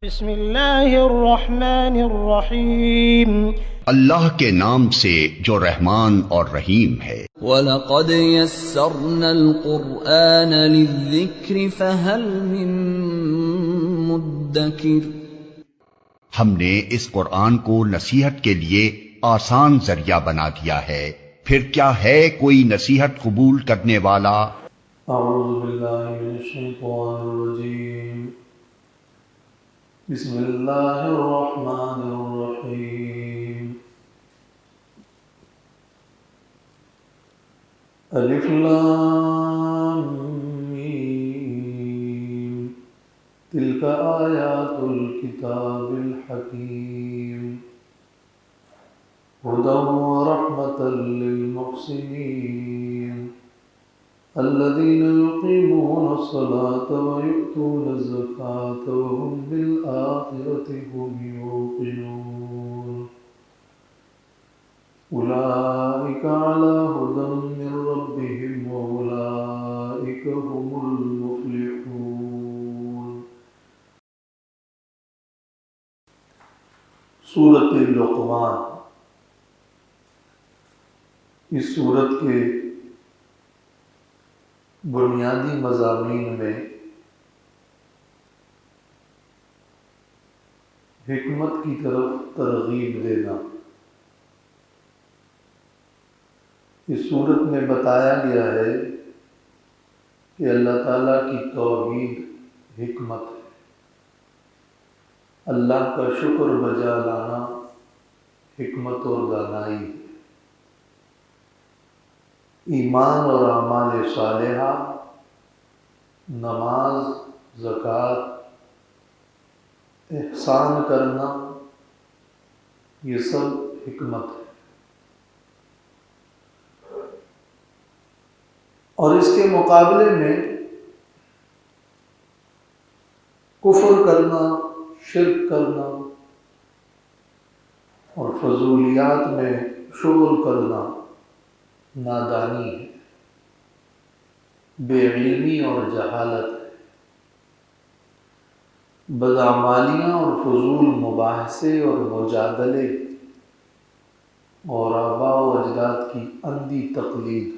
بسم اللہ الرحمن الرحیم اللہ کے نام سے جو رحمان اور رحیم ہے۔ وَلَقَدْ يَسَّرْنَا الْقُرْآنَ لِلذِّكْرِ فَهَلْ مِن مُّدَّكِرٍ۔ ہم نے اس قرآن کو نصیحت کے لیے آسان ذریعہ بنا دیا ہے، پھر کیا ہے کوئی نصیحت قبول کرنے والا؟ اعوذ باللہ من الشیطان الرجیم، بسم اللہ الرحمن الرحیم۔ الف لام میم، تلک آیات الکتاب الحکیم، ہدی ورحمۃ للمحسنین الذين يقيمون الصلاة ويؤتون الزكاة وهم بالآخرة هم يوقنون أولئك على هدى من ربهم وأولئك هم المفلحون۔ سورۃ لقمان، اس سورت کے بنیادی مضامین میں حکمت کی طرف ترغیب دینا۔ اس صورت میں بتایا گیا ہے کہ اللہ تعالیٰ کی توحید حکمت ہے، اللہ کا شکر بجا لانا حکمت اور دانائی ہے، ایمان اور اعمال صالحہ، نماز، زکوٰۃ، احسان کرنا، یہ سب حکمت ہے۔ اور اس کے مقابلے میں کفر کرنا، شرک کرنا اور فضولیات میں شغل کرنا نادانی ہے، بے علمی اور جہالت ہے، بدعمالیاں اور فضول مباحثے اور مجادلے اور آباء و اجداد کی اندھی تقلید،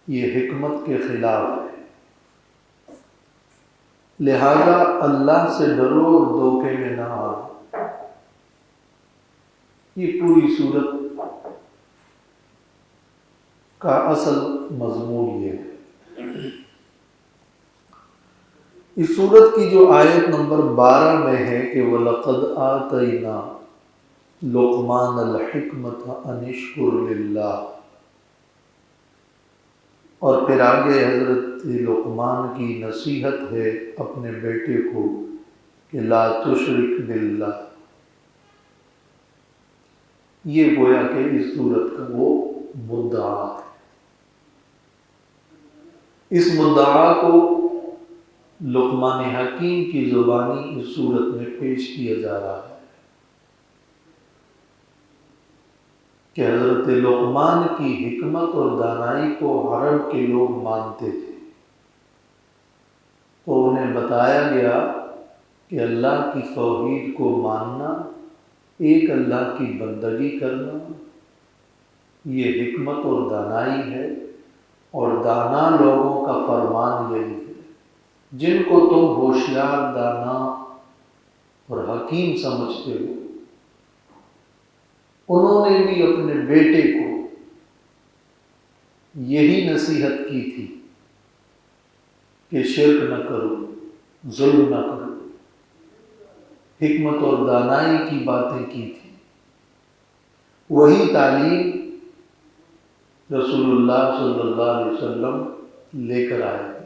یہ حکمت کے خلاف ہے۔ لہذا اللہ سے ڈرو اور دھوکے میں نہ آؤ۔ یہ پوری صورت کا اصل مضمون یہ ہے۔ اس سورت کی جو آیت نمبر 12 میں ہے کہ وَلَقَدْ آتَيْنَا لُقْمَانَ الْحِكْمَةَ أَنِ اشْكُرْ لِلَّهِ، اور پھر آگے حضرت لقمان کی نصیحت ہے اپنے بیٹے کو کہ لا تشرک باللہ۔ یہ گویا کہ اس سورت کا وہ مدعا ہے۔ اس مدعا کو لقمان حکیم کی زبانی اس صورت میں پیش کیا جا رہا ہے کہ حضرت لقمان کی حکمت اور دانائی کو عرب کے لوگ مانتے تھے، تو انہیں بتایا گیا کہ اللہ کی توحید کو ماننا، ایک اللہ کی بندگی کرنا، یہ حکمت اور دانائی ہے، اور دانا لوگوں کا فرمان یہی ہے۔ جن کو تم ہوشیار، دانا اور حکیم سمجھتے ہو، انہوں نے بھی اپنے بیٹے کو یہی نصیحت کی تھی کہ شرک نہ کرو، ظلم نہ کرو، حکمت اور دانائی کی باتیں کی تھی۔ وہی تعلیم رسول اللہ صلی اللہ علیہ وسلم لے کر آئے تھے۔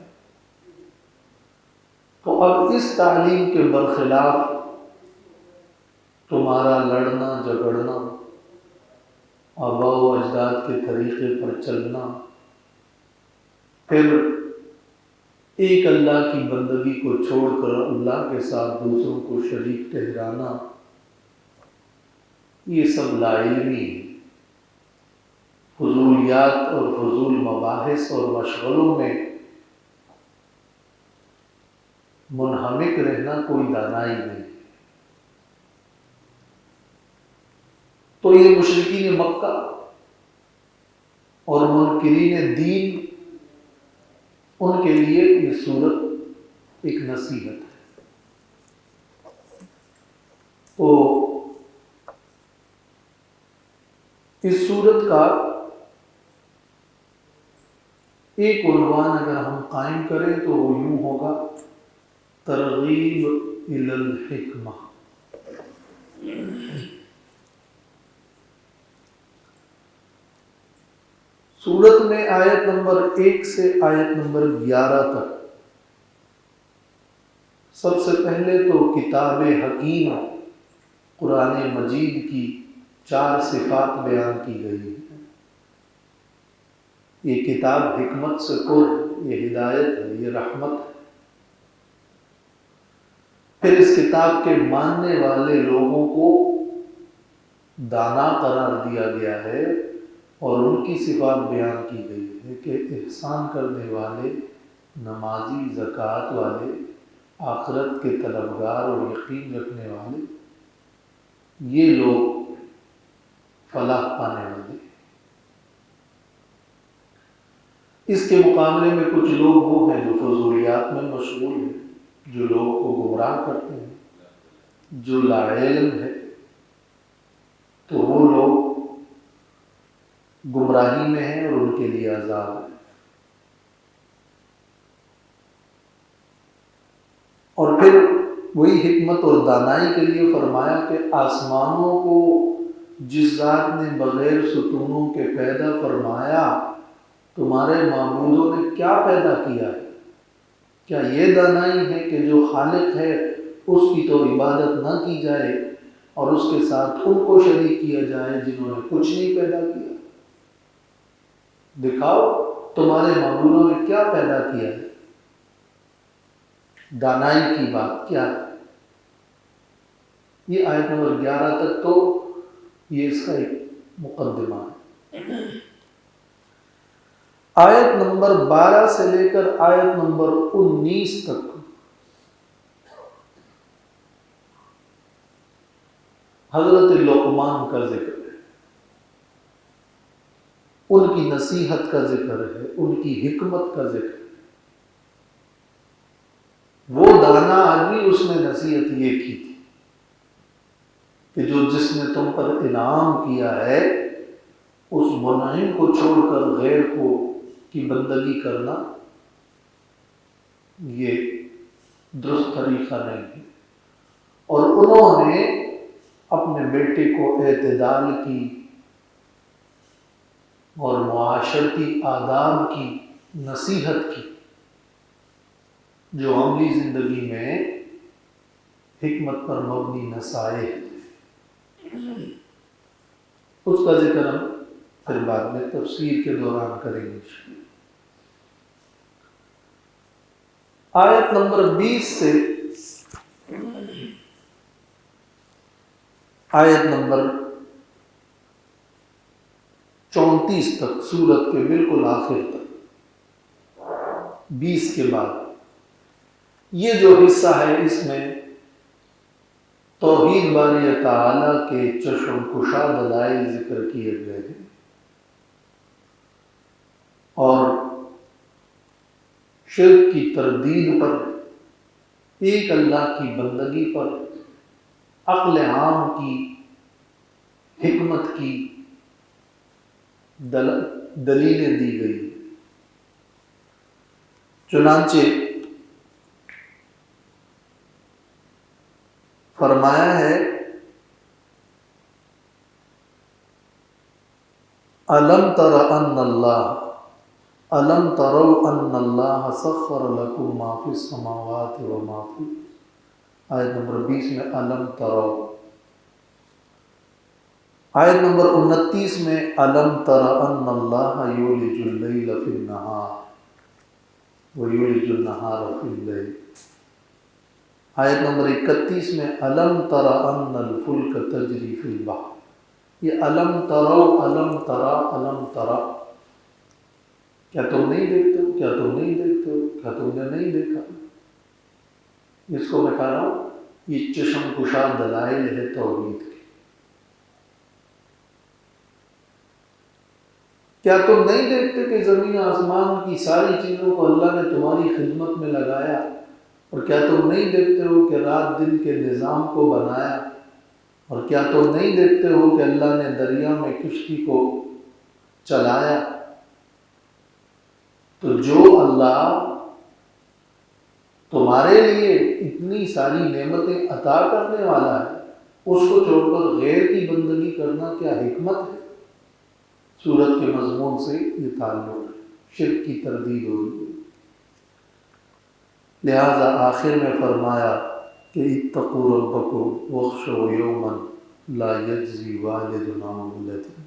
تو اب اس تعلیم کے برخلاف تمہارا لڑنا جھگڑنا، آباء و اجداد کے طریقے پر چلنا، پھر ایک اللہ کی بندگی کو چھوڑ کر اللہ کے ساتھ دوسروں کو شریک ٹھہرانا، یہ سب لا علمی ہے۔ فضولیات اور فضول مباحث اور مشغلوں میں منہمک رہنا کوئی دانائی نہیں۔ تو یہ مشرکین مکہ اور منکرین دین، ان کے لیے یہ سورت ایک نصیحت ہے۔ تو اس سورت کا ایک عنوان اگر ہم قائم کریں تو وہ یوں ہوگا، ترغیب الی الحکمہ۔ سورت میں آیت نمبر 1 سے آیت نمبر 11 تک سب سے پہلے تو کتاب حکیم قرآن مجید کی 4 صفات بیان کی گئی ہیں۔ یہ کتاب حکمت سے پر ہے، یہ ہدایت ہے، یہ رحمت ہے۔ پھر اس کتاب کے ماننے والے لوگوں کو دانا قرار دیا گیا ہے اور ان کی صفات بیان کی گئی ہے کہ احسان کرنے والے، نمازی، زکوٰۃ والے، آخرت کے طلبگار اور یقین رکھنے والے، یہ لوگ فلاح پانے والے۔ اس کے مقابلے میں کچھ لوگ وہ ہیں جو فضولیات میں مشغول ہیں، جو لوگوں کو گمراہ کرتے ہیں، جو لا علم ہے، تو وہ لوگ گمراہی میں ہیں اور ان کے لیے عذاب ہے۔ اور پھر وہی حکمت اور دانائی کے لیے فرمایا کہ آسمانوں کو جس ذات نے بغیر ستونوں کے پیدا فرمایا، تمہارے معبودوں نے کیا پیدا کیا ہے؟ کیا یہ دانائی ہے کہ جو خالق ہے اس کی تو عبادت نہ کی جائے اور اس کے ساتھ ان کو شریک کیا جائے جنہوں نے کچھ نہیں پیدا کیا؟ دکھاؤ تمہارے معبودوں نے کیا پیدا کیا ہے؟ دانائی کی بات کیا ہے؟ یہ آیت نمبر 11 تک تو یہ اس کا ایک مقدمہ ہے۔ آیت نمبر 12 سے لے کر آیت نمبر 19 تک حضرت لقمان کا ذکر ہے، ان کی نصیحت کا ذکر ہے، ان کی حکمت کا ذکر ہے۔ وہ دانا آدمی، اس نے نصیحت یہ کی تھی کہ جس نے تم پر انعام کیا ہے اس منعم کو چھوڑ کر غیر کو کی بندگی کرنا یہ درست طریقہ نہیں ہے۔ اور انہوں نے اپنے بیٹے کو اعتدال کی اور معاشرتی آداب کی نصیحت کی، جو عملی زندگی میں حکمت پر مبنی نصائح ہے۔ اس کا ذکر ہم پھر بعد میں تفسیر کے دوران کریں گے۔ آیت نمبر 20 سے آیت نمبر 34 تک، سورت کے بالکل آخر تک، 20 کے بعد یہ جو حصہ ہے اس میں توحید باری تعالیٰ کے چشم کشا دلائل ذکر کیے گئے ہیں اور شرک کی تردید پر، ایک اللہ کی بندگی پر، عقل عام کی، حکمت کی دلیلیں دی گئی۔ چنانچہ فرمایا ہے الم تر ان اللہ الم تروا ان اللہ سخر لکم ما فی السماوات و ما فی، آیت نمبر 20 میں الم تروا، آیت نمبر 29 میں الم تر ان اللہ یولج اللیل فی النہار ویولج النہار فی اللیل، آیت نمبر 31 میں الم تر ان الفلک تجری فی البحر۔ یہ الم ترو، الم ترا، الم ترا، کیا تم نہیں دیکھتے ہو؟ کیا تم نہیں دیکھتے ہو؟ کیا تم نے نہیں دیکھا؟ جس کو میں کہہ رہا ہوں یہ چشم کشا دلائل ہے توحید کے۔ کیا تم نہیں دیکھتے کہ زمین آسمان کی ساری چیزوں کو اللہ نے تمہاری خدمت میں لگایا؟ اور کیا تم نہیں دیکھتے ہو کہ رات دن کے نظام کو بنایا؟ اور کیا تم نہیں دیکھتے ہو کہ اللہ نے دریا میں کشتی کو چلایا؟ تو جو اللہ تمہارے لیے اتنی ساری نعمتیں عطا کرنے والا ہے، اس کو چھوڑ کر غیر کی بندگی کرنا کیا حکمت ہے؟ سورت کے مضمون سے یہ تعلق ہے، شرک کی تردید ہو رہی ہے۔ لہذا آخر میں فرمایا کہ اتقوا ربکم واخشوا یوما لا یجزی والد عن ولدہ،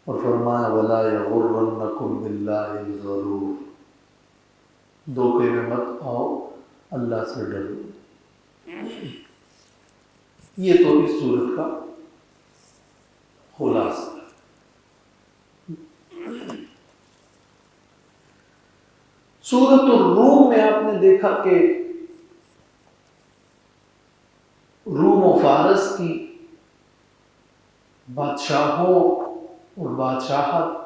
اور فرمایا ولا یغرنکم باللہ الغرور، دھوکے میں مت آؤ، اللہ سے ڈرو۔ یہ تو اس سورت کا خلاصہ ہے۔ سورۃ الروم میں آپ نے دیکھا کہ روم و فارس کی بادشاہوں اور بادشاہت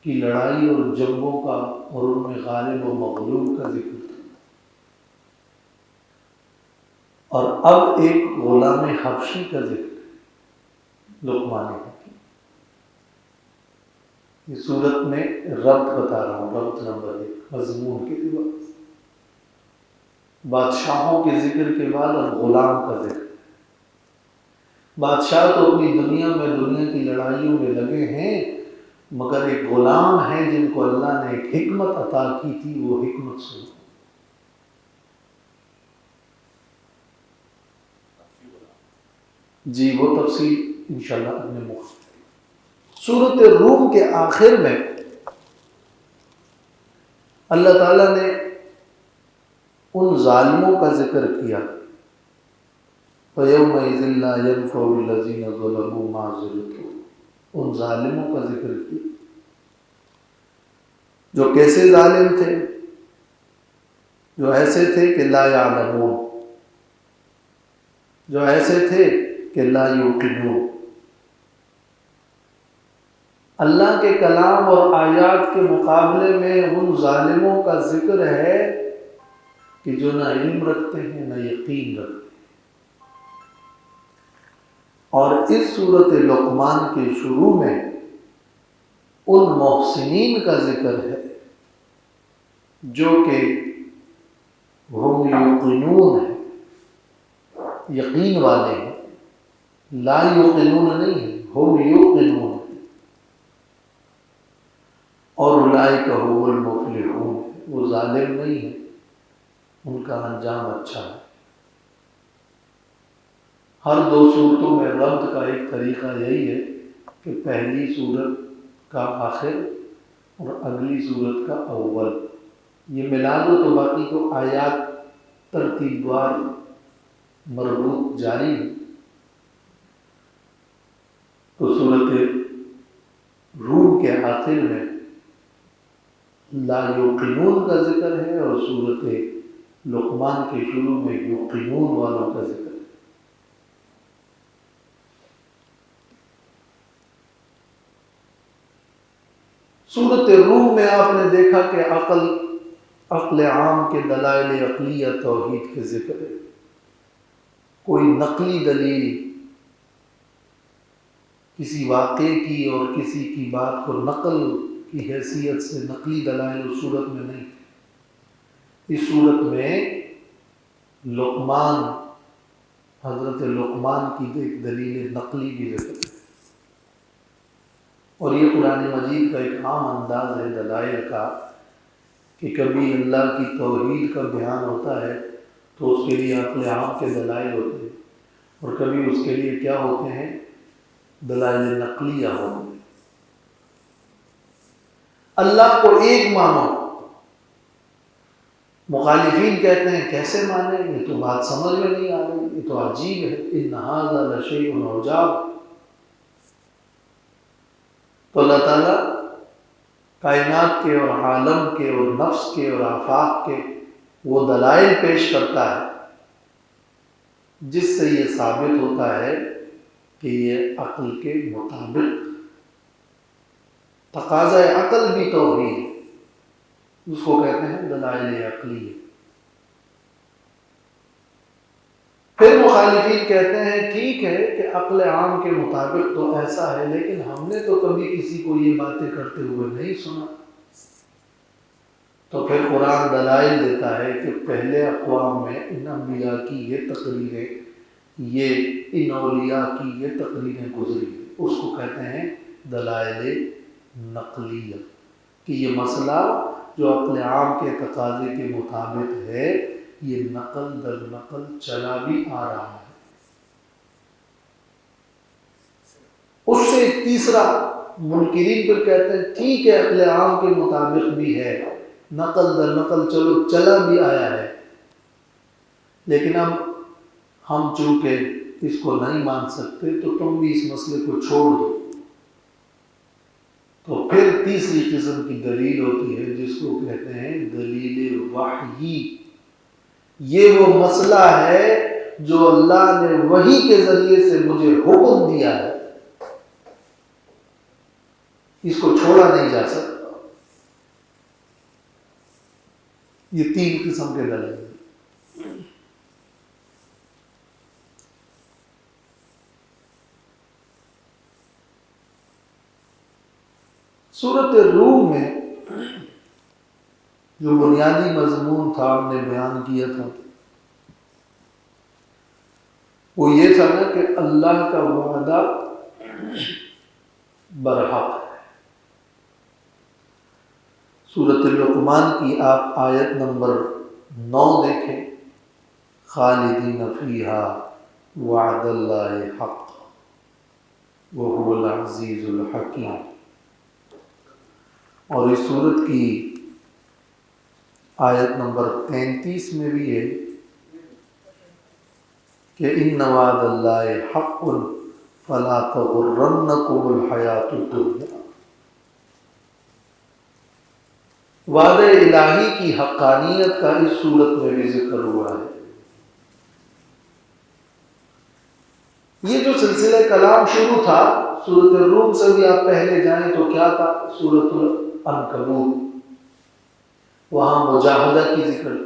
کی لڑائی اور جنگوں کا اور ان میں غالب و مغلوب کا ذکر تھا، اور اب ایک غلام حبشی کا ذکر لقمان حکیم۔ یہ صورت میں ربط بتا رہا ہوں، ربط نمبر 1 مضمون کے بعد بادشاہوں کے ذکر کے بعد اب غلام کا ذکر۔ بادشاہ تو اپنی دنیا کی لڑائیوں میں لگے ہیں، مگر ایک غلام ہے جن کو اللہ نے ایک حکمت عطا کی تھی، وہ حکمت سنو۔ جی وہ تفصیل انشاءاللہ اپنے مختصر۔ سورۃ الروم کے آخر میں اللہ تعالیٰ نے ان ظالموں کا ذکر کیا، فَيَوْمَئِذٍ لَا يَنْفَعُ الَّذِينَ ظَلَمُوا مَعْذِرَتُهُمْ، ان ظالموں کا ذکر کیا جو کیسے ظالم تھے، جو ایسے تھے کہ لا یعلمون، جو ایسے تھے کہ لا یوقنون۔ اللہ کے کلام اور آیات کے مقابلے میں ان ظالموں کا ذکر ہے کہ جو نہ علم رکھتے ہیں نہ یقین رکھتے ہیں۔ اور اس سورۃ لقمان کے شروع میں ان محسنین کا ذکر ہے جو کہ ہم یوقنون ہیں، یقین والے ہیں، لا یوقنون نہیں ہیں، ہم یوقنون ہیں۔ اور اولئک هم المفلحون، وہ ظالم نہیں ہیں، ان کا انجام اچھا ہے۔ ہر 2 صورتوں میں ربط کا ایک طریقہ یہی ہے کہ پہلی صورت کا آخر اور اگلی صورت کا اول، یہ ملا دو تو باقی کو آیات ترتیب وار مربوط جاری ہے۔ تو سورۃ روم کے آخر میں لا یوقنون کا ذکر ہے اور سورۃ لقمان کے شروع میں یوقنون والوں کا ذکر ہے۔ سورۃ روم میں آپ نے دیکھا کہ عقل عام کے دلائل عقلیہ توحید کے ذکر ہے۔ کوئی نقلی دلیل کسی واقعے کی اور کسی کی بات کو نقل کی حیثیت سے نقلی دلائل اس صورت میں نہیں تھے۔ اس صورت میں لقمان، حضرت لقمان کی ایک دلیل نقلی بھی ذکر ہے، اور یہ قرآن مجید کا ایک عام انداز ہے دلائل کا کہ کبھی اللہ کی توحید کا بیان ہوتا ہے تو اس کے لیے عقل عام کے دلائل ہوتے ہیں، اور کبھی اس کے لیے کیا ہوتے ہیں، دلائل نقلیہ ہوتے ہیں۔ اللہ کو ایک مانو، مخالفین کہتے ہیں کیسے مانیں، یہ تو بات سمجھ میں نہیں آ رہی، یہ تو عجیب ہے، ان ھذا لشیء عجاب۔ تو اللہ تعالیٰ کائنات کے اور عالم کے اور نفس کے اور آفاق کے وہ دلائل پیش کرتا ہے جس سے یہ ثابت ہوتا ہے کہ یہ عقل کے مطابق، تقاضۂ عقل بھی توحید، اس کو کہتے ہیں دلائل عقلی۔ پھر مخالفین کہتے ہیں ٹھیک ہے کہ عقل عام کے مطابق تو ایسا ہے، لیکن ہم نے تو کبھی کسی کو یہ باتیں کرتے ہوئے نہیں سنا۔ تو پھر قرآن دلائل دیتا ہے کہ پہلے اقوام میں ان انبیاء کی یہ تقریریں، ان اولیاء کی یہ تقریریں گزری، اس کو کہتے ہیں دلائل نقلیہ، کہ یہ مسئلہ جو عقل عام کے تقاضے کے مطابق ہے یہ نقل در نقل چلا بھی آ رہا ہے۔ اس سے تیسرا منکرین پر کہتے ہیں ٹھیک ہے عقل عام کے مطابق بھی ہے، نقل در نقل چلا بھی آیا ہے، لیکن اب ہم چونکہ اس کو نہیں مان سکتے تو تم بھی اس مسئلے کو چھوڑ دو۔ تو پھر تیسری قسم کی دلیل ہوتی ہے جس کو کہتے ہیں دلیل وحی۔ یہ وہ مسئلہ ہے جو اللہ نے وحی کے ذریعے سے مجھے حکم دیا ہے، اس کو چھوڑا نہیں جا سکتا۔ یہ تین قسم کے دلیل ہیں۔ سورۃ روم میں جو بنیادی مضمون تھا ہم نے بیان کیا تھا، وہ یہ تھا نا کہ اللہ کا وعدہ برحق ہے۔ سورۃ لقمان کی آپ آیت نمبر 9 دیکھیں، خالدین فیہا وعد اللہ حق وہو العزیز الحکیم۔ اور اس سورت کی آیت نمبر 33 میں بھی ہے کہ ان وعد اللہ حق فلا تغرنکم الحیات الدنیا۔ وعدہ الہی کی حقانیت کا اس سورت میں بھی ذکر ہوا ہے۔ یہ جو سلسلہ کلام شروع تھا سورۃ الروم سے بھی آپ پہلے جائیں تو کیا تھا؟ سورۃ العنکبوت، وہاں مجاہدہ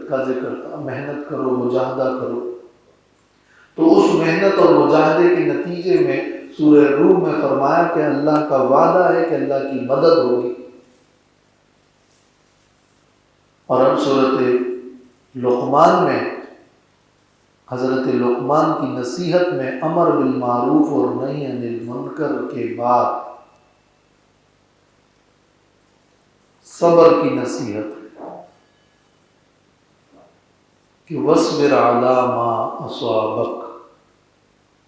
کا ذکر تھا، محنت کرو، مجاہدہ کرو۔ تو اس محنت اور مجاہدے کے نتیجے میں سورہ روم میں فرمایا کہ اللہ کا وعدہ ہے کہ اللہ کی مدد ہوگی۔ اور اب سورۃ لقمان میں حضرت لقمان کی نصیحت میں امر بالمعروف اور نہی عن المنکر کے بعد صبر کی نصیحت ہے کہ وَاصْبِرْ عَلَىٰ مَا أَصَابَكَ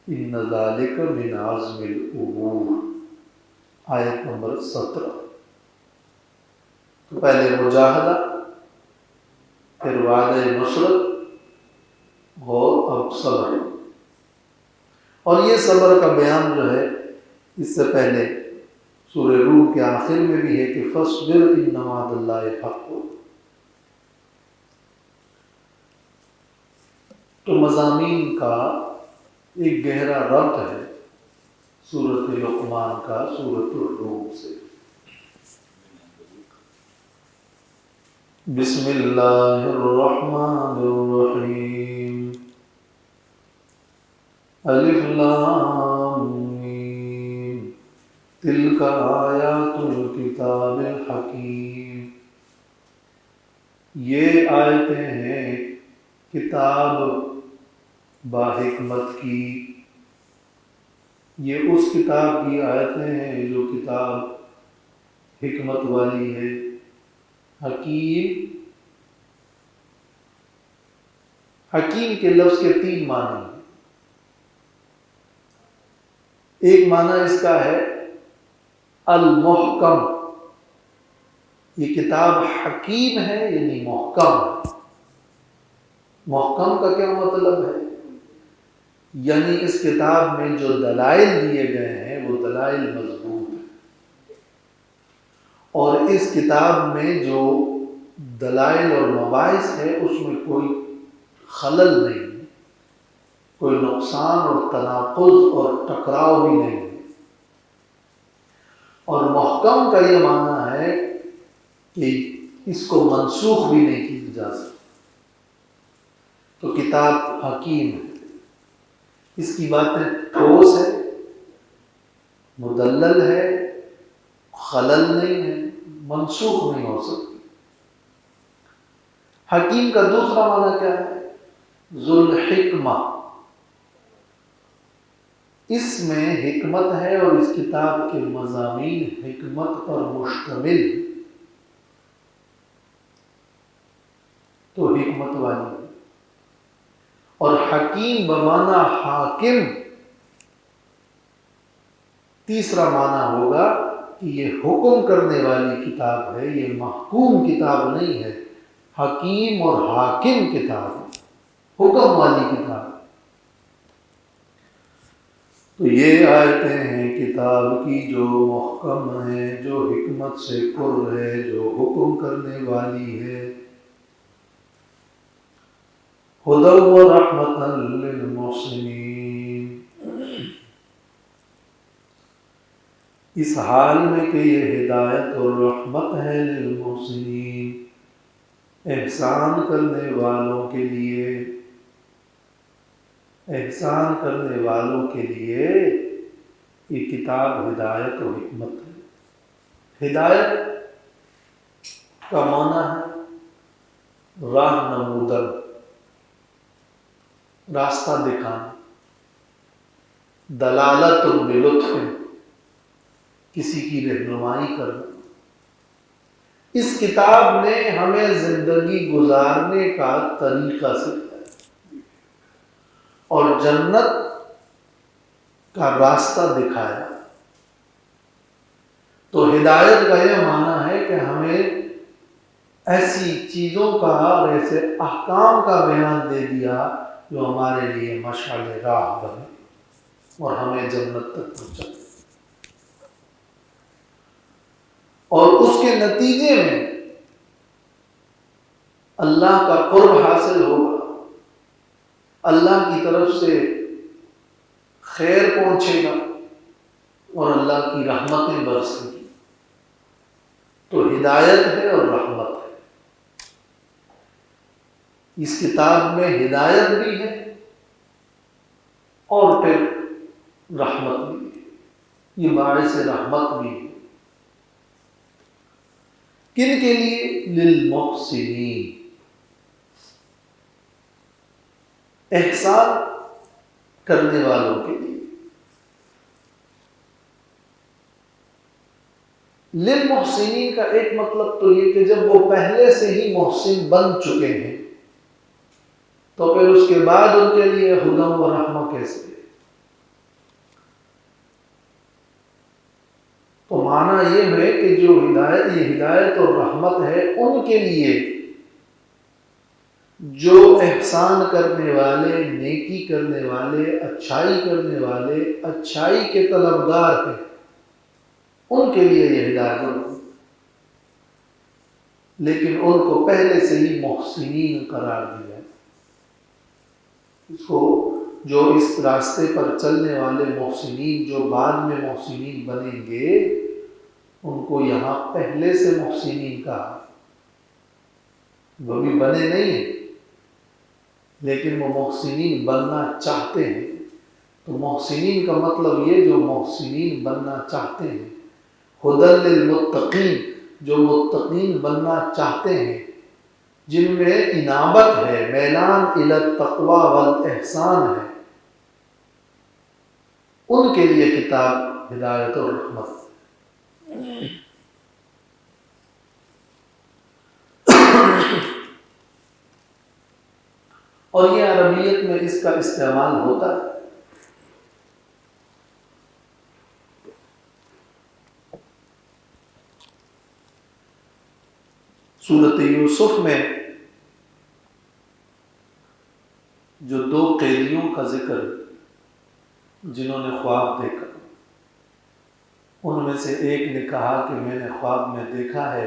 إِنَّ ذَلِكَ مِنْ عَزْمِ الْأُمُورِ، آیت نمبر 17۔ تو پہلے مجاہدہ، پھر وعدہ نصرت، اور اب صبر۔ اور یہ صبر کا بیان جو ہے اس سے پہلے سورہ روم کے آخر میں بھی ہے کہ فَاصْبِرْ إِنَّ وَعْدَ اللَّهِ حَقٌّ۔ تو مضامین کا ایک گہرا ربط ہے سورۃ لقمان کا سورۃ الروم سے۔ بسم اللہ الرحمن الرحیم، الف لام میم، تلک آیات الکتاب الحکیم۔ یہ آیتیں ہیں کتاب باحکمت کی، یہ اس کتاب کی آیتیں ہیں جو کتاب حکمت والی ہے۔ حکیم، حکیم کے لفظ کے 3 معنی ہیں۔ ایک معنی اس کا ہے المحکم، یہ کتاب حکیم ہے یعنی محکم ہے۔ محکم کا کیا مطلب ہے؟ یعنی اس کتاب میں جو دلائل دیے گئے ہیں وہ دلائل مضبوط ہیں، اور اس کتاب میں جو دلائل اور مباحث ہے اس میں کوئی خلل نہیں ہے، کوئی نقصان اور تناقض اور ٹکراؤ بھی نہیں ہے۔ اور محکم کا یہ معنی ہے کہ اس کو منسوخ بھی نہیں کیا جا سکتا۔ تو کتاب حکیم ہے، اس کی باتیں ٹھوس ہے، مدلل ہے، خلل نہیں ہے، منسوخ نہیں ہو سکتی۔ حکیم کا دوسرا معنی کیا ہے؟ ذو الحکمہ، اس میں حکمت ہے اور اس کتاب کے مضامین حکمت پر مشتمل ہے، تو حکمت والی ہے۔ اور حکیم بمعنی حاکم، تیسرا معنی ہوگا کہ یہ حکم کرنے والی کتاب ہے، یہ محکوم کتاب نہیں ہے، حکیم اور حاکم کتاب ہے، حکم والی کتاب۔ تو یہ آیتیں ہیں کتاب کی جو محکم ہے، جو حکمت سے پر ہے، جو حکم کرنے والی ہے۔ ہدی و رحمۃ للمحسنین، اس حال میں کہ یہ ہدایت اور رحمت ہے للمحسنین، احسان کرنے والوں کے لیے، احسان کرنے والوں کے لیے یہ کتاب ہدایت و حکمت ہے۔ ہدایت کا معنی ہے راہ نمودن، راستہ دکھانا، دلالت بلطف، کسی کی رہنمائی کرنا۔ اس کتاب نے ہمیں زندگی گزارنے کا طریقہ سکھایا اور جنت کا راستہ دکھایا۔ تو ہدایت کا یہ معنی ہے کہ ہمیں ایسی چیزوں کا اور ایسے احکام کا بیان دے دیا جو ہمارے لیے مشعل راہ بنے اور ہمیں جنت تک پہنچائے، اور اس کے نتیجے میں اللہ کا قرب حاصل ہوگا، اللہ کی طرف سے خیر پہنچے گا اور اللہ کی رحمتیں برسیں گی۔ تو ہدایت ہے اور رحمت ہے۔ اس کتاب میں ہدایت بھی ہے اور پھر رحمت بھی ہے، یہ باعث رحمت بھی ہے۔ کن کے لیے؟ للمحسنین، احسان کرنے والوں کے لیے۔ للمحسنین کا ایک مطلب تو یہ کہ جب وہ پہلے سے ہی محسن بن چکے ہیں تو پھر اس کے بعد ان کے لیے ہدی و رحمت کیسے؟ تو معنی یہ ہے کہ جو یہ ہدایت اور رحمت ہے ان کے لیے جو احسان کرنے والے، نیکی کرنے والے، اچھائی کرنے والے، اچھائی کے طلبگار ہیں، ان کے لیے یہ ہدایت ہے۔ لیکن ان کو پہلے سے ہی محسنین قرار دیا، اس کو جو اس راستے پر چلنے والے محسنین جو بعد میں محسنین بنیں گے ان کو یہاں پہلے سے محسنین کہا۔ وہ بھی بنے نہیں ہیں لیکن وہ محسنین بننا چاہتے ہیں۔ تو محسنین کا مطلب یہ جو محسنین بننا چاہتے ہیں، ہدی للمتقین، جو متقین بننا چاہتے ہیں، جن میں انابت ہے، میلان الی التقوی والاحسان ہے، ان کے لیے کتاب ہدایت اور رحمت۔ اور یہ عربیت میں اس کا استعمال ہوتا ہے۔ سورۃ یوسف میں جو دو قیدیوں کا ذکر جنہوں نے خواب دیکھا، ان میں سے ایک نے کہا کہ میں نے خواب میں دیکھا ہے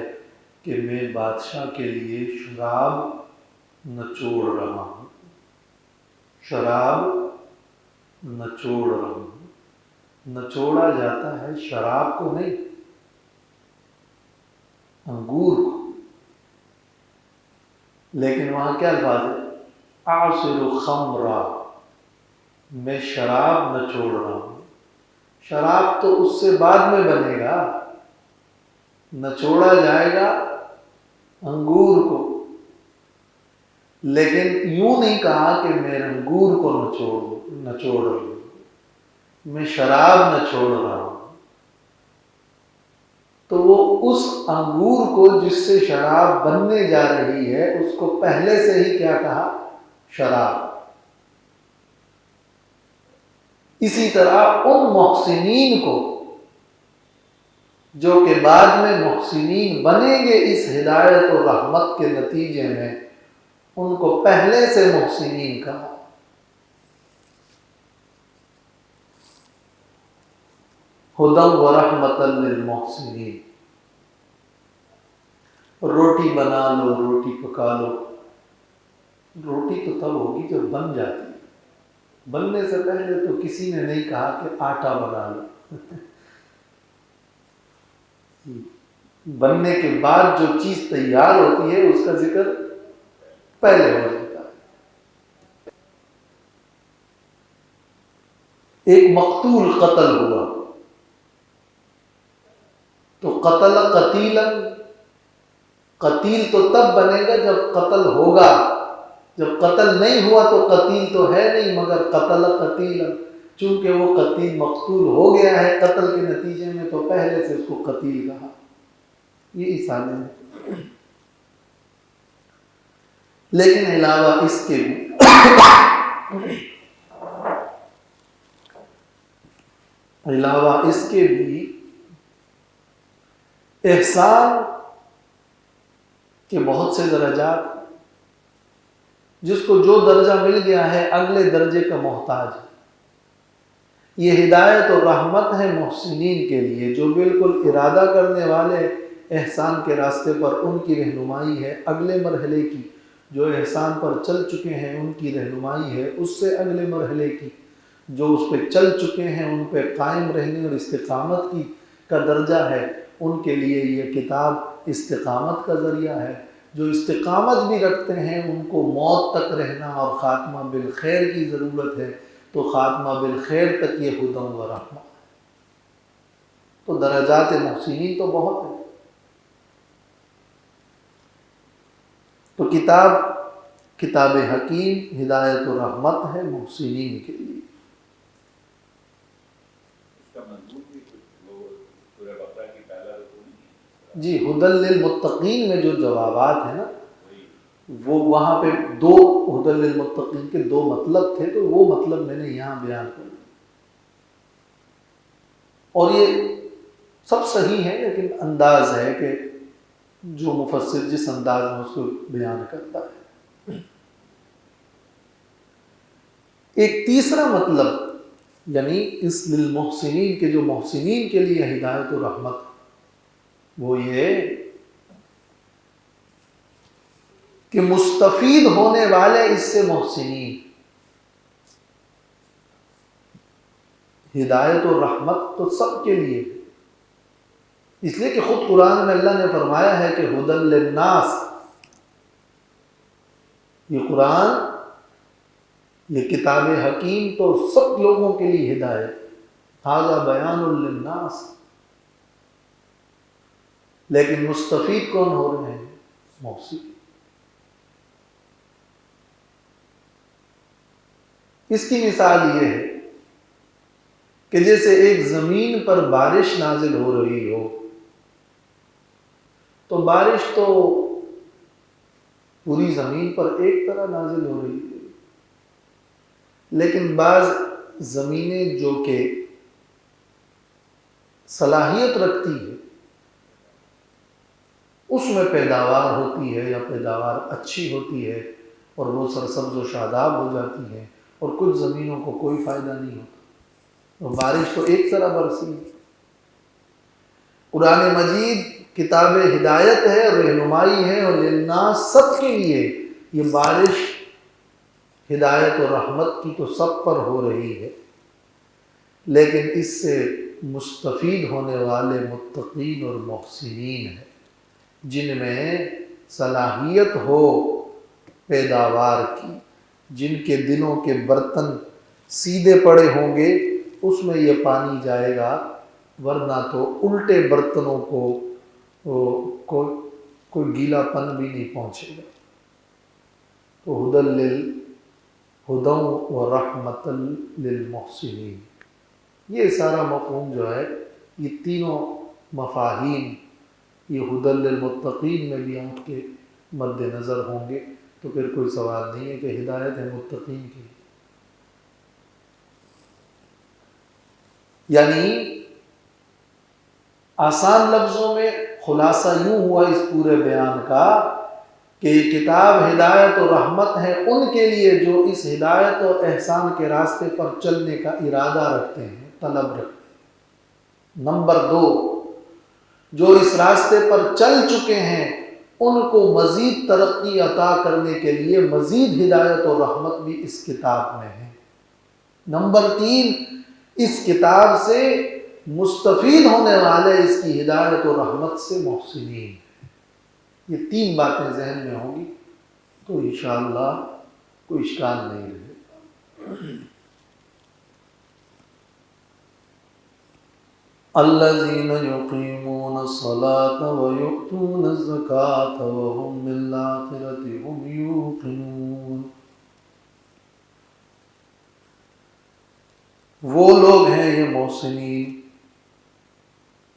کہ میں بادشاہ کے لیے شراب نچوڑ رہا ہوں، شراب نچوڑ رہا ہوں۔ نچوڑا جاتا ہے شراب کو نہیں، انگور کو، لیکن وہاں کیا الفاظ ہے؟ اعصر خمرا، میں شراب نچوڑ رہا ہوں۔ شراب تو اس سے بعد میں بنے گا، نچوڑا جائے گا انگور کو، لیکن یوں نہیں کہا کہ میں انگور کو نچوڑ رہا ہوں، میں شراب نچوڑ رہا ہوں۔ تو وہ اس انگور کو جس سے شراب بننے جا رہی ہے اس کو پہلے سے ہی کیا کہا؟ شراب۔ اسی طرح ان محسنین کو جو کہ بعد میں محسنین بنیں گے اس ہدایت و رحمت کے نتیجے میں، ان کو پہلے سے محسنین کہا۔ ہدی و رحمت للمحسنین۔ روٹی بنا لو، روٹی پکا لو، روٹی تو تب ہوگی جب بن جاتی ہے، بننے سے پہلے تو کسی نے نہیں کہا کہ آٹا بنا لو۔ بننے کے بعد جو چیز تیار ہوتی ہے اس کا ذکر پہلے ہو جاتا ہے۔ ایک مقتول قتل ہوا تو قتل قتیلا، قتیل تو تب بنے گا جب قتل ہوگا، جب قتل نہیں ہوا تو قتیل تو ہے نہیں، مگر قتل قتیلا، چونکہ وہ قتیل مقتول ہو گیا ہے قتل کے نتیجے میں تو پہلے سے اس کو قتیل کہا۔ یہ مثالیں ہیں، لیکن علاوہ اس کے بھی علاوہ اس کے بھی احسان کے بہت سے درجات، جس کو جو درجہ مل گیا ہے اگلے درجے کا محتاج ہے۔ یہ ہدایت اور رحمت ہے محسنین کے لیے، جو بالکل ارادہ کرنے والے احسان کے راستے پر، ان کی رہنمائی ہے اگلے مرحلے کی، جو احسان پر چل چکے ہیں ان کی رہنمائی ہے اس سے اگلے مرحلے کی، جو اس پہ چل چکے ہیں ان پہ قائم رہنے اور استقامت کی کا درجہ ہے، ان کے لیے یہ کتاب استقامت کا ذریعہ ہے۔ جو استقامت بھی رکھتے ہیں ان کو موت تک رہنا اور خاتمہ بالخیر کی ضرورت ہے، تو خاتمہ بالخیر تک یہ ہدی و رحمت۔ تو درجات محسنین تو بہت ہیں۔ تو کتاب حکیم ہدایت و رحمت ہے محسنین کے لیے۔ جی، ہدی للمتقین میں جو جوابات ہیں نا، وہ وہاں پہ دو ہدی للمتقین کے دو مطلب تھے، تو وہ مطلب میں نے یہاں بیان کر دیا، اور یہ سب صحیح ہے، لیکن انداز ہے کہ جو مفسر جس انداز میں اس کو بیان کرتا ہے۔ ایک تیسرا مطلب، یعنی اس للمحسنین کے جو محسنین کے لیے ہدایت و رحمت، وہ یہ کہ مستفید ہونے والے اس سے محسنین، ہدایت و رحمت تو سب کے لیے، اس لیے کہ خود قرآن میں اللہ نے فرمایا ہے کہ ہدی للناس، یہ قرآن، یہ کتاب حکیم تو سب لوگوں کے لیے ہدایت، ھذا بیان للناس، لیکن مستفید کون ہو رہے ہیں؟ محسن۔ اس کی مثال یہ ہے کہ جیسے ایک زمین پر بارش نازل ہو رہی ہو، تو بارش تو پوری زمین پر ایک طرح نازل ہو رہی ہے، لیکن بعض زمینیں جو کہ صلاحیت رکھتی ہے اس میں پیداوار ہوتی ہے، یا پیداوار اچھی ہوتی ہے اور وہ سرسبز و شاداب ہو جاتی ہے، اور کچھ زمینوں کو کوئی فائدہ نہیں ہوتا، اور بارش تو ایک طرح برسی ہے۔ قرآن مجید کتاب ہدایت ہے، رہنمائی ہے، اور للناس سب کے لیے یہ بارش ہدایت اور رحمت کی تو سب پر ہو رہی ہے، لیکن اس سے مستفید ہونے والے متقین اور محسنین ہیں، جن میں صلاحیت ہو پیداوار کی، جن کے دلوں کے برتن سیدھے پڑے ہوں گے اس میں یہ پانی جائے گا، ورنہ تو الٹے برتنوں کو کوئی گیلا پن بھی نہیں پہنچے گا۔ تو ہدی و رحمت للمحسنین، یہ سارا مفہوم جو ہے، یہ تینوں مفاہیم یہ ہدی للمتقین میں بھی آپ کے مد نظر ہوں گے، تو پھر کوئی سوال نہیں ہے کہ ہدایت ہے متقین کی۔ یعنی آسان لفظوں میں خلاصہ یوں ہوا اس پورے بیان کا کہ یہ کتاب ہدایت اور رحمت ہے ان کے لیے جو اس ہدایت اور احسان کے راستے پر چلنے کا ارادہ رکھتے ہیں، طلب رکھتے ہیں۔ نمبر 2، جو اس راستے پر چل چکے ہیں ان کو مزید ترقی عطا کرنے کے لیے مزید ہدایت اور رحمت بھی اس کتاب میں ہے۔ نمبر 3، اس کتاب سے مستفید ہونے والے اس کی ہدایت اور رحمت سے محسنین۔ یہ 3 باتیں ذہن میں ہوں گی تو انشاءاللہ کوئی اشکال نہیں رہے۔ الذین یقیمون الصلاة ویؤتون الزکاة وهم بالآخرة هم یوقنون، وہ لوگ ہیں یہ محسنین،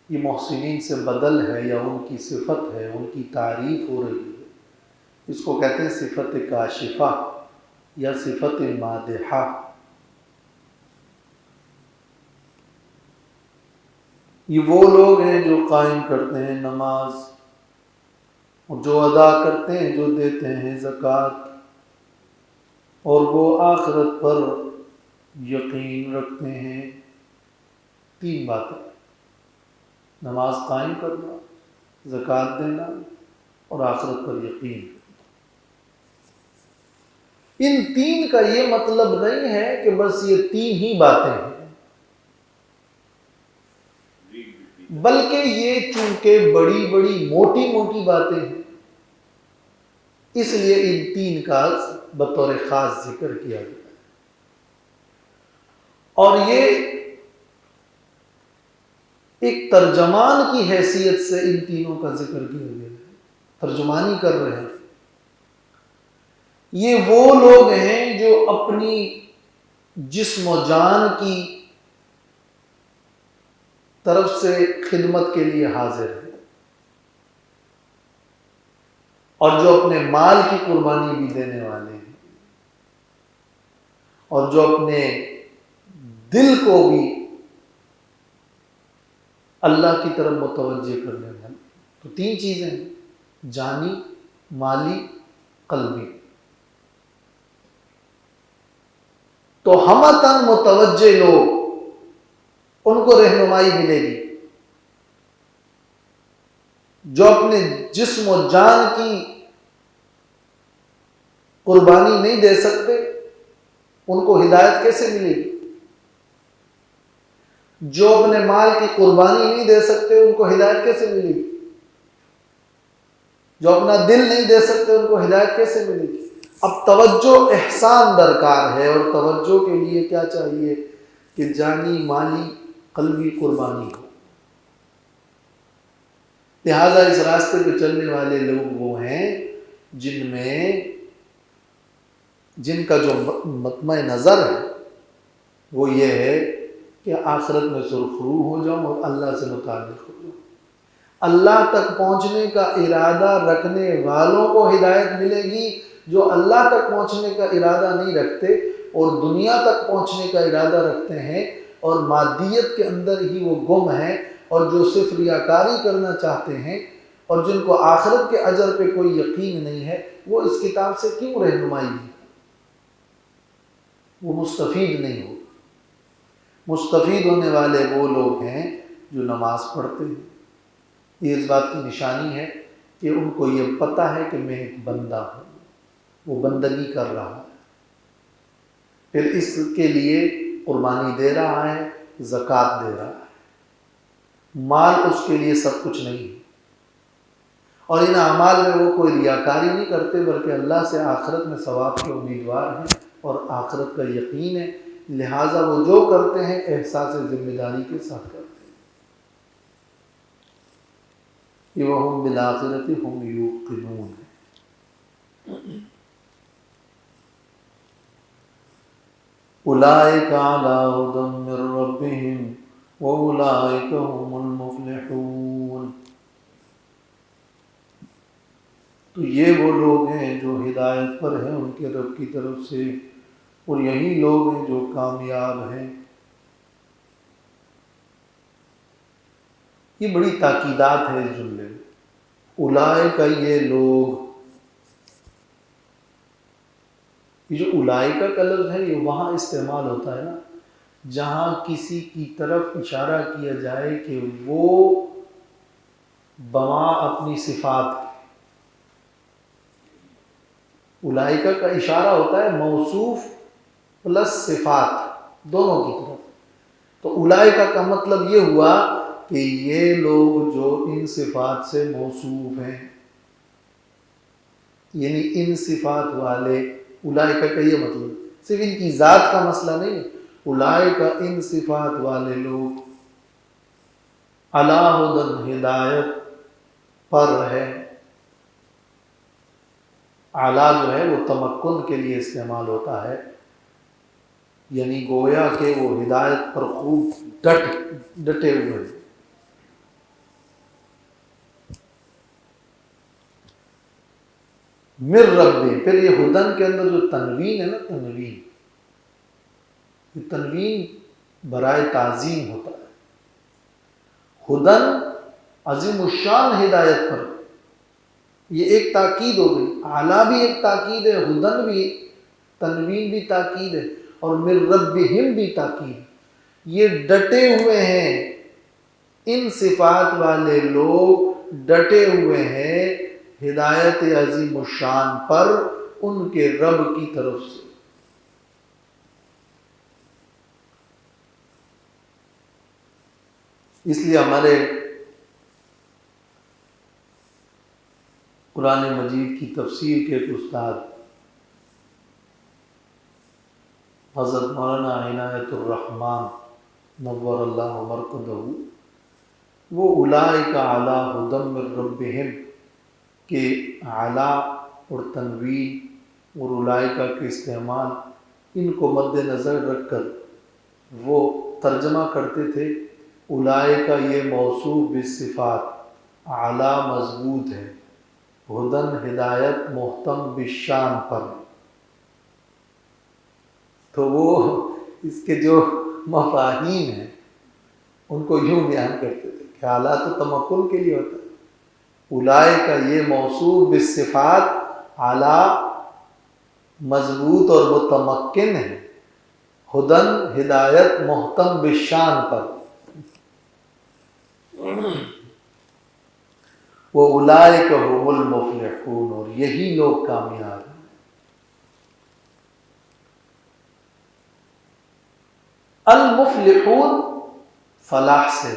یہ محسنین سے بدل ہے یا ان کی صفت ہے، ان کی تعریف ہو رہی ہے، اس کو کہتے ہیں صفت کاشفہ یا صفت مادحہ۔ یہ وہ لوگ ہیں جو قائم کرتے ہیں نماز، اور جو ادا کرتے ہیں، جو دیتے ہیں زکوٰۃ، اور وہ آخرت پر یقین رکھتے ہیں۔ 3 باتیں، نماز قائم کرنا، زکوٰۃ دینا اور آخرت پر یقین۔ ان 3 کا یہ مطلب نہیں ہے کہ بس یہ 3 ہی باتیں ہیں، بلکہ یہ چونکہ بڑی بڑی موٹی موٹی باتیں ہیں، اس لیے ان 3 کا بطور خاص ذکر کیا گیا۔ اور یہ ایک ترجمان کی حیثیت سے ان تینوں کا ذکر کیا گیا ہے، ترجمانی کر رہے ہیں۔ یہ وہ لوگ ہیں جو اپنی جسم و جان کی طرف سے خدمت کے لیے حاضر ہیں، اور جو اپنے مال کی قربانی بھی دینے والے ہیں، اور جو اپنے دل کو بھی اللہ کی طرف متوجہ کرنے والے۔ تو 3 چیزیں ہیں، جانی، مالی، قلبی۔ تو ہمتاً متوجہ لوگ، ان کو رہنمائی ملے گی۔ جو اپنے جسم و جان کی قربانی نہیں دے سکتے ان کو ہدایت کیسے ملے گی؟ جو اپنے مال کی قربانی نہیں دے سکتے ان کو ہدایت کیسے ملے گی؟ جو اپنا دل نہیں دے سکتے ان کو ہدایت کیسے ملے گی؟ اب توجہ احسان درکار ہے، اور توجہ کے لیے کیا چاہیے کہ جانی، مالی، قلبی قربانی ہو۔ لہذا اس راستے پہ چلنے والے لوگ وہ ہیں جن کا جو مطمع نظر ہے وہ یہ ہے کہ آخرت میں سرخرو ہو جاؤں اور اللہ سے متعلق ہو جاؤں۔ اللہ تک پہنچنے کا ارادہ رکھنے والوں کو ہدایت ملے گی، جو اللہ تک پہنچنے کا ارادہ نہیں رکھتے اور دنیا تک پہنچنے کا ارادہ رکھتے ہیں اور مادیت کے اندر ہی وہ گم ہیں، اور جو صرف ریاکاری کرنا چاہتے ہیں اور جن کو آخرت کے اجر پہ کوئی یقین نہیں ہے، وہ اس کتاب سے کیوں رہنمائی نہیں؟ وہ مستفید نہیں ہو۔ مستفید ہونے والے وہ لوگ ہیں جو نماز پڑھتے ہیں، یہ اس بات کی نشانی ہے کہ ان کو یہ پتہ ہے کہ میں ایک بندہ ہوں، وہ بندگی کر رہا ہے، پھر اس کے لیے قربانی دے رہا ہے، زکوٰۃ دے رہا ہے۔ مال اس کے لیے سب کچھ نہیں ہے، اور ان اعمال میں وہ کوئی ریاکاری نہیں کرتے، بلکہ اللہ سے آخرت میں ثواب کے امیدوار ہیں اور آخرت کا یقین ہے، لہٰذا وہ جو کرتے ہیں احساس ذمہ داری کے ساتھ کرتے ہیں۔ یہ وَهُمْ بِالْآخِرَةِ هُمْ يُوقِنُونَ ہے۔ أُولَٰئِكَ عَلَىٰ هُدًى مِّن رَّبِّهِمْ وَأُولَٰئِكَ هُمُ الْمُفْلِحُونَ۔ تو یہ وہ لوگ ہیں جو ہدایت پر ہیں ان کے رب کی طرف سے، اور یہی لوگ ہیں جو کامیاب ہیں۔ یہ بڑی تاکیدات ہے اس جملے میں، اولئک یہ لوگ۔ یہ جو اولئک کا لفظ ہے یہ وہاں استعمال ہوتا ہے نا جہاں کسی کی طرف اشارہ کیا جائے کہ وہ بما اپنی صفات کے۔ اولئک کا اشارہ ہوتا ہے موصوف پلس صفات دونوں کی طرف، تو اولئک کا مطلب یہ ہوا کہ یہ لوگ جو ان صفات سے موصوف ہیں، یعنی ان صفات والے، اولئک کا یہ مطلب صرف ان کی ذات کا مسئلہ نہیں ہے، اولئک ان صفات والے لوگ علی ھدی ہدایت پر ہے۔ اعلیٰ جو ہے وہ تمکن کے لیے استعمال ہوتا ہے، یعنی گویا کہ وہ ہدایت پر خوب ڈٹے ہوئے ہیں۔ مر ربی، پھر یہ ہدن کے اندر جو تنوین ہے نا، یہ تنوین برائے تعظیم ہوتا ہے۔ ہدن عظیم الشان ہدایت پر، یہ ایک تاکید ہو گئی، اعلیٰ بھی ایک تاکید ہے، ہدن بھی، تنوین بھی تاکید ہے، اور من ربہم بھی تاکید۔ یہ ڈٹے ہوئے ہیں، ان صفات والے لوگ ڈٹے ہوئے ہیں ہدایت عظیم الشان پر ان کے رب کی طرف سے۔ اس لیے ہمارے قرآن مجید کی تفسیر کے ایک استاد حضرت مولانا عنایت الرحمن نور اللہ مرقدہ، وہ اولئک علی ھدی من ربہم کے اعلیٰ اور تنوین اور اولئک کے استعمال، ان کو مد نظر رکھ کر وہ ترجمہ کرتے تھے اولئک یہ موصوف بالصفات اعلیٰ مضبوط ہے، ہدن ہدایت محتم بالشان پر۔ تو وہ اس کے جو مفاہیم ہیں ان کو یوں بیان کرتے تھے کہ اعلیٰ تو تمکن کے لیے ہوتا ہے، اولئک یہ موصوف بالصفات اعلیٰ مضبوط اور متمکن ہے، ہدن ہدایت محتم بالشان پر، وہ اولئک هم المفلحون، اور یہی لوگ کامیاب ہیں۔ المفلحون فلاح سے،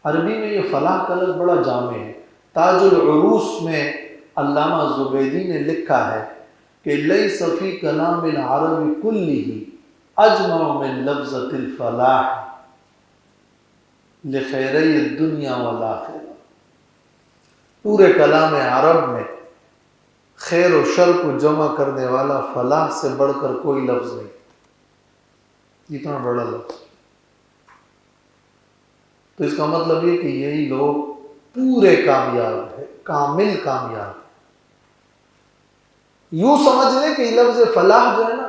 عربی میں یہ فلاح کا لفظ بڑا جامع ہے۔ تاج العروس میں علامہ زبیدی نے لکھا ہے کہ لیس فی کلام العرب کلہ اجمع من لفظۃ الفلاح لخیری الدنیا والآخرہ۔ پورے کلام عرب میں خیر و شر کو جمع کرنے والا فلاح سے بڑھ کر کوئی لفظ نہیں، اتنا بڑا لفظ۔ تو اس کا مطلب یہ کہ یہی لوگ پورے کامیاب ہیں، کامل کامیاب۔ یوں سمجھ لیں کہ لفظ فلاح جو ہے نا،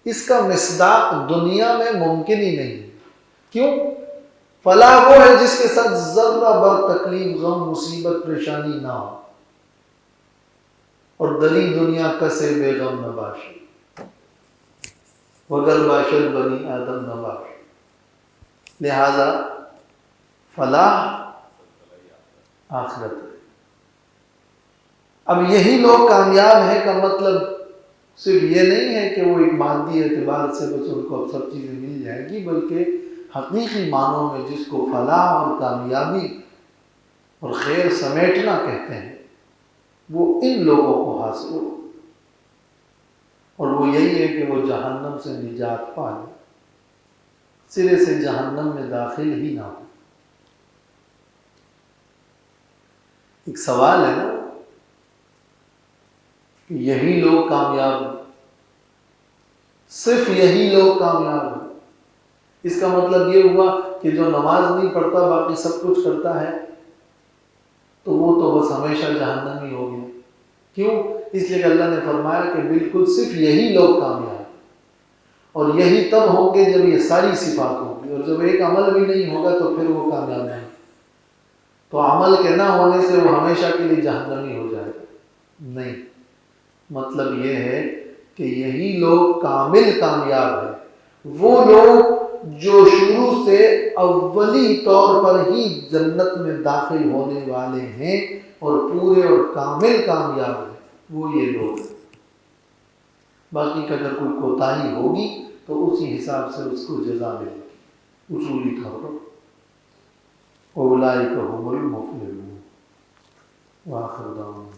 اس کا مصداق دنیا میں ممکن ہی نہیں ہے۔ کیوں؟ فلاح وہ ہے جس کے ساتھ ذرہ بر تکلیف، غم، مصیبت، پریشانی نہ ہو، اور دری دنیا کسے بے غم نہ باشد، وگر باشد بنی آدم نہ باشد۔ لہذا فلاح آخرت ہے۔ اب یہی لوگ کامیاب ہیں کا مطلب صرف یہ نہیں ہے کہ وہ ایک مادی اعتبار سے بس ان کو اب سب چیزیں مل جائیں گی، بلکہ حقیقی معنوں میں جس کو فلاح اور کامیابی اور خیر سمیٹنا کہتے ہیں وہ ان لوگوں کو حاصل ہو، اور وہ یہی ہے کہ وہ جہنم سے نجات پا لے، سرے سے جہنم میں داخل ہی نہ ہو۔ ایک سوال ہے نا کہ یہی لوگ کامیاب ہیں، صرف یہی لوگ کامیاب ہیں، اس کا مطلب یہ ہوا کہ جو نماز نہیں پڑھتا باقی سب کچھ کرتا ہے تو وہ تو بس ہمیشہ جہنم ہی ہو گیا۔ کیوں؟ اس لیے کہ اللہ نے فرمایا کہ بالکل صرف یہی لوگ کامیاب ہیں، اور یہی تب ہوں گے جب یہ ساری صفات ہوں گی، اور جب ایک عمل بھی نہیں ہوگا تو پھر وہ کامیاب نہیں۔ تو عمل کے نہ ہونے سے وہ ہمیشہ کے لیے جہنمی ہو جائے گا؟ نہیں، مطلب یہ ہے کہ یہی لوگ کامل کامیاب ہیں، وہ لوگ جو شروع سے اولی طور پر ہی جنت میں داخل ہونے والے ہیں اور پورے اور کامل کامیاب ہیں، وہ یہ لوگ ہیں۔ باقی کا اگر کوئی کوتاہی ہوگی تو اسی حساب سے اس کو جزا ملے گی اصولی طور پر۔ اولئک هم المفلحون۔ وآخر دعوانا